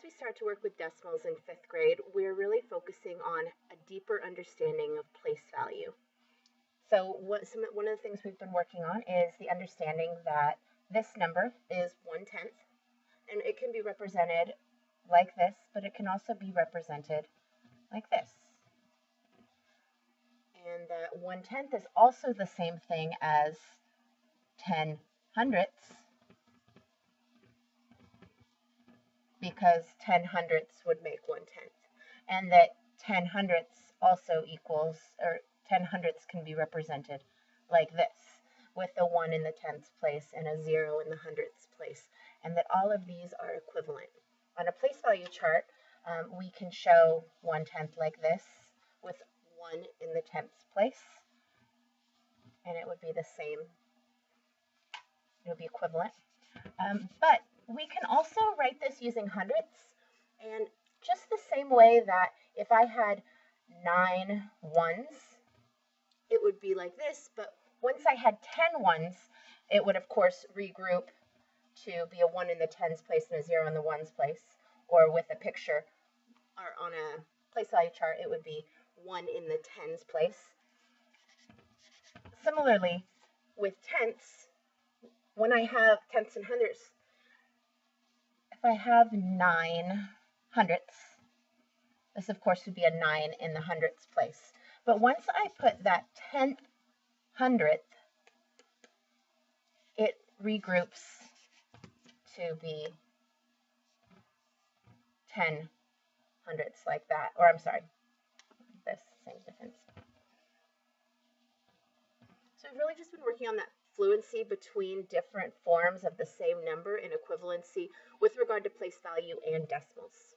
we start to work with decimals in 5th grade, we're really focusing on a deeper understanding of place value. So one of the things we've been working on is the understanding that this number is 1/10, and it can be represented like this, but it can also be represented like this. And that 1/10 is also the same thing as 10 hundredths, because 10 hundredths would make 1/10. And that 10 hundredths also equals, or 10 hundredths can be represented like this, with a 1 in the tenths place and a 0 in the hundredths place, and that all of these are equivalent. On a place value chart, we can show 1/10 like this with 1 in the tenths place, and it would be the same, it would be equivalent. But we can also write this using hundredths, and just the same way that if I had 9 ones, it would be like this, but once I had 10 ones, it would of course regroup to be a 1 in the tens place and a 0 in the ones place, or with a picture, or on a place value chart, it would be 1 in the tens place. Similarly, with tenths, when I have tenths and hundredths, if I have 9 hundredths, this of course would be a 9 in the hundredths place. But once I put that 10th hundredth, it regroups to be 10 hundredths like that, or I'm sorry, this same difference. So we've really just been working on that fluency between different forms of the same number and equivalency with regard to place value and decimals.